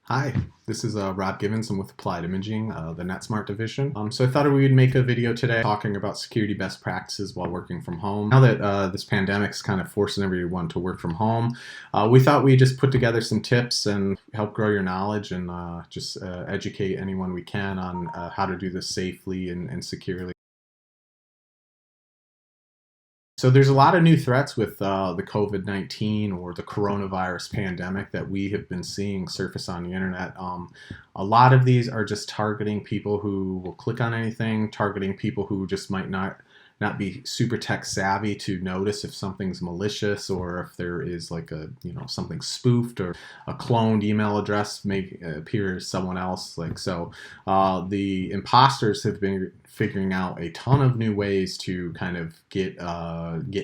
Hi, this is Rob Givens. I'm with Applied Imaging, the NetSmart division. So I thought we would make a video today talking about security best practices while working from home. Now that this pandemic is kind of forcing everyone to work from home, we thought we'd just put together some tips and help grow your knowledge and just educate anyone we can on how to do this safely and securely. So there's a lot of new threats with the COVID-19 or the coronavirus pandemic that we have been seeing surface on the internet. A lot of these are just targeting people who will click on anything, targeting people who just might not be super tech savvy to notice if something's malicious or if there is like something spoofed or a cloned email address may appear as someone else. The imposters have been figuring out a ton of new ways to kind of get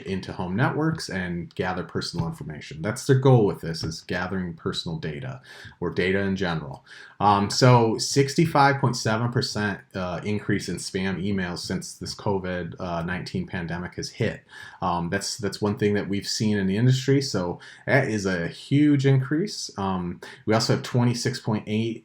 into home networks and gather personal information. That's their goal with this, is gathering personal data or data in general. So 65.7% increase in spam emails since this COVID-19 pandemic has hit. That's one thing that we've seen in the industry. So that is a huge increase. We also have 26.8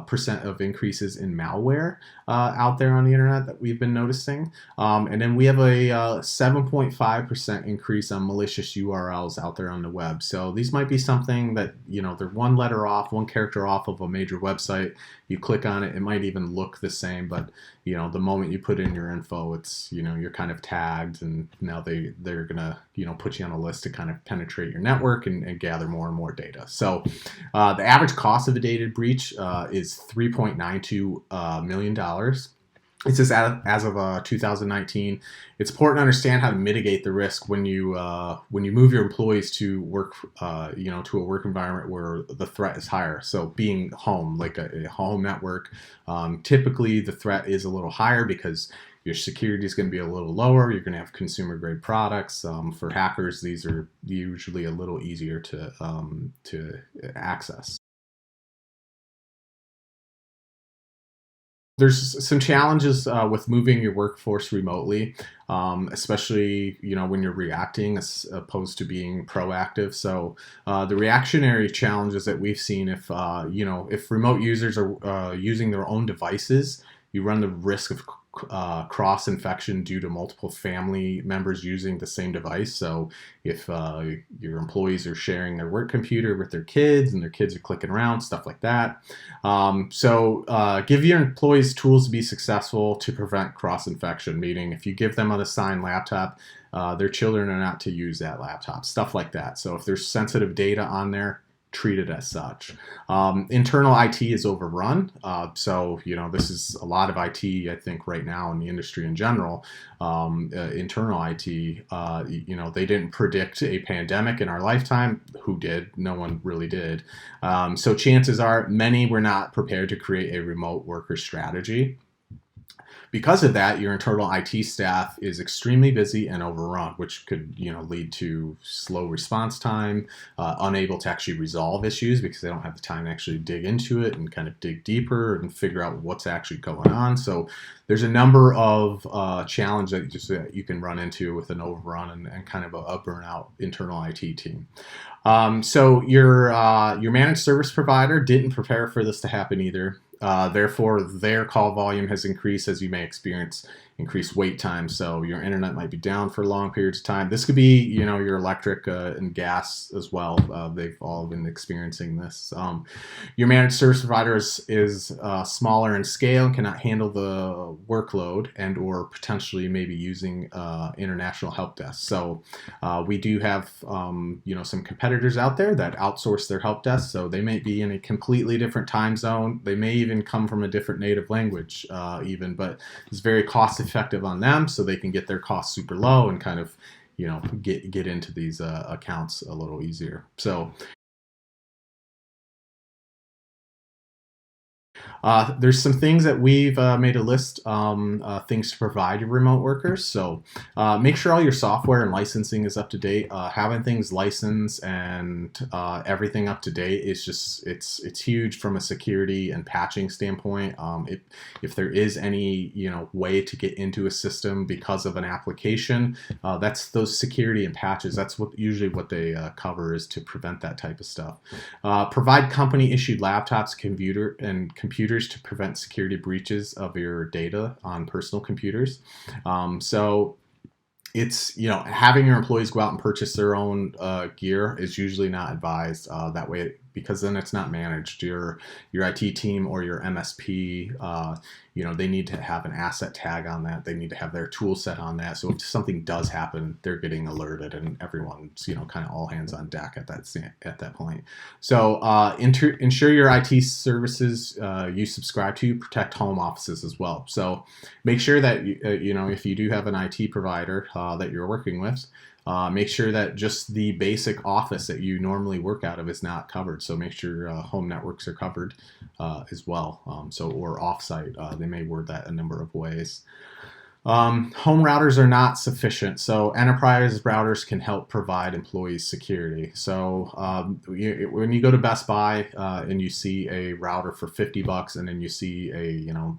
percent of increases in malware out there on the internet that we've been noticing. And then we have a 7.5% increase on malicious URLs out there on the web. So these might be something that, they're one letter off, one character off of a major website. You click on it, it might even look the same, but the moment you put in your info, it's, you're kind of tagged, and now they're gonna, put you on a list to kind of penetrate your network and gather more and more data. So the average cost of a data breach is $3.92 million. It says as of 2019. It's important to understand how to mitigate the risk when you move your employees to work, to a work environment where the threat is higher. So being home, like a home network, typically the threat is a little higher because your security is going to be a little lower. You're going to have consumer grade products. For hackers, these are usually a little easier to access. There's some challenges with moving your workforce remotely, especially when you're reacting as opposed to being proactive. So the reactionary challenges that we've seen, if remote users are using their own devices, you run the risk of cross infection due to multiple family members using the same device. So if your employees are sharing their work computer with their kids and their kids are clicking around, stuff like that. Give your employees tools to be successful to prevent cross infection, meaning if you give them an assigned laptop, their children are not to use that laptop, stuff like that. So if there's sensitive data on there, treat it as such. Internal IT is overrun. This is a lot of IT, I think, right now in the industry in general. Internal IT, they didn't predict a pandemic in our lifetime. Who did? No one really did. So chances are many were not prepared to create a remote worker strategy. Because of that, your internal IT staff is extremely busy and overrun, which could lead to slow response time, unable to actually resolve issues because they don't have the time to actually dig into it and kind of dig deeper and figure out what's actually going on. So there's a number of challenges that you can run into with an overrun and kind of a burnout internal IT team. Your managed service provider didn't prepare for this to happen either. Therefore, their call volume has increased as you may experience increased wait time. So your internet might be down for long periods of time. This could be, your electric and gas as well. They've all been experiencing this. Your managed service provider is smaller in scale and cannot handle the workload and or potentially maybe using international help desks. So we do have, some competitors out there that outsource their help desk. So they may be in a completely different time zone. They may even come from a different native language but it's very cost effective on them, so they can get their costs super low and kind of get into these accounts a little easier. So There's some things that we've made a list, things to provide your remote workers. So make sure all your software and licensing is up to date. Having things licensed and everything up to date is just it's huge from a security and patching standpoint. If there is any way to get into a system because of an application, that's those security and patches. That's usually what they cover, is to prevent that type of stuff. Provide company issued laptops, computers to prevent security breaches of your data on personal computers. So it's having your employees go out and purchase their own gear is usually not advised that way, because then it's not managed. Your IT team or your MSP, they need to have an asset tag on that. They need to have their tool set on that. So if something does happen, they're getting alerted, and everyone's kind of all hands on deck at that point. So ensure your IT services you subscribe to protect home offices as well. So make sure that if you do have an IT provider that you're working with, make sure that just the basic office that you normally work out of is not covered. So make sure home networks are covered as well. Or offsite. They may word that a number of ways. Home routers are not sufficient, so enterprise routers can help provide employees security. So when you go to Best Buy and you see a router for $50, and then you see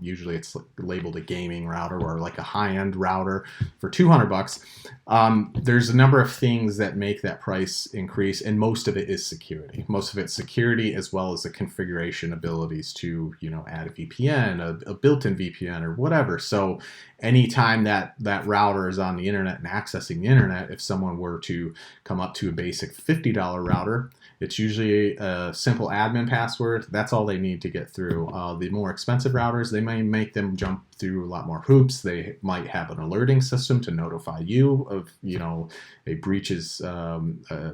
usually it's labeled a gaming router or like a high-end router for $200, there's a number of things that make that price increase, and most of it is security. Most of it's security, as well as the configuration abilities to add a VPN, a built-in VPN, or whatever. So anytime that router is on the internet and accessing the internet, if someone were to come up to a basic $50 router, it's usually a simple admin password. That's all they need to get through. The more expensive routers, they may make them jump through a lot more hoops. They might have an alerting system to notify you of a breach is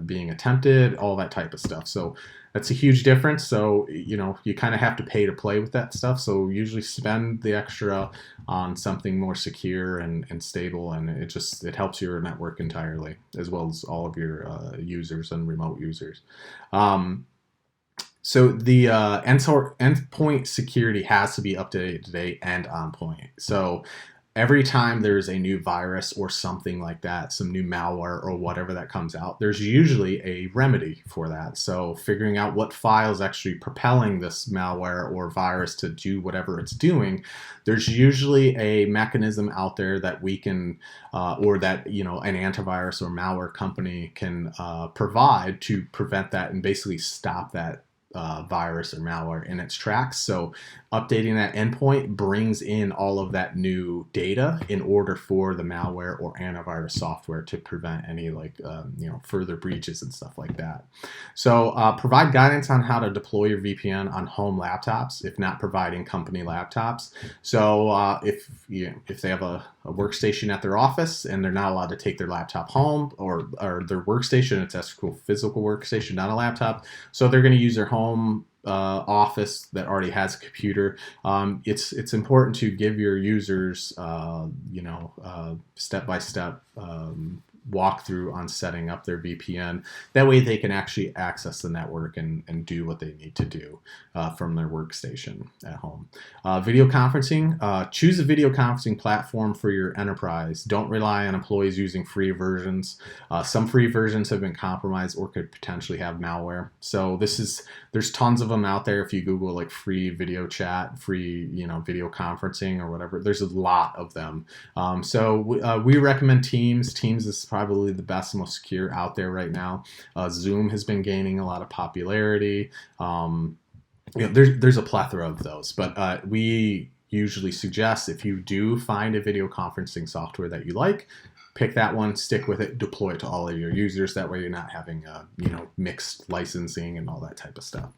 being attempted, all that type of stuff. So that's a huge difference. So you kind of have to pay to play with that stuff. So usually spend the extra on something more secure and stable, and it helps your network entirely, as well as all of your users and remote users. So the endpoint security has to be up to date and on point. So every time there's a new virus or something like that, some new malware or whatever that comes out, there's usually a remedy for that. So figuring out what file is actually propelling this malware or virus to do whatever it's doing, there's usually a mechanism out there that we can, or that an antivirus or malware company can provide to prevent that and basically stop that virus or malware in its tracks. So updating that endpoint brings in all of that new data in order for the malware or antivirus software to prevent any further breaches and stuff like that. So provide guidance on how to deploy your VPN on home laptops if not providing company laptops. So if they have a workstation at their office and they're not allowed to take their laptop home, or their workstation, it's a physical workstation, not a laptop, so they're going to use their home office that already has a computer. It's important to give your users step-by-step walkthrough on setting up their VPN. That way they can actually access the network and do what they need to do from their workstation at home. Video conferencing. Choose a video conferencing platform for your enterprise. Don't rely on employees using free versions. Some free versions have been compromised or could potentially have malware. So there's tons of them out there. If you Google like free video chat, free video conferencing or whatever, there's a lot of them. So we recommend Teams. Teams is probably the best and most secure out there right now. Zoom has been gaining a lot of popularity. There's a plethora of those, but we usually suggest, if you do find a video conferencing software that you like, pick that one, stick with it, deploy it to all of your users. That way you're not having mixed licensing and all that type of stuff.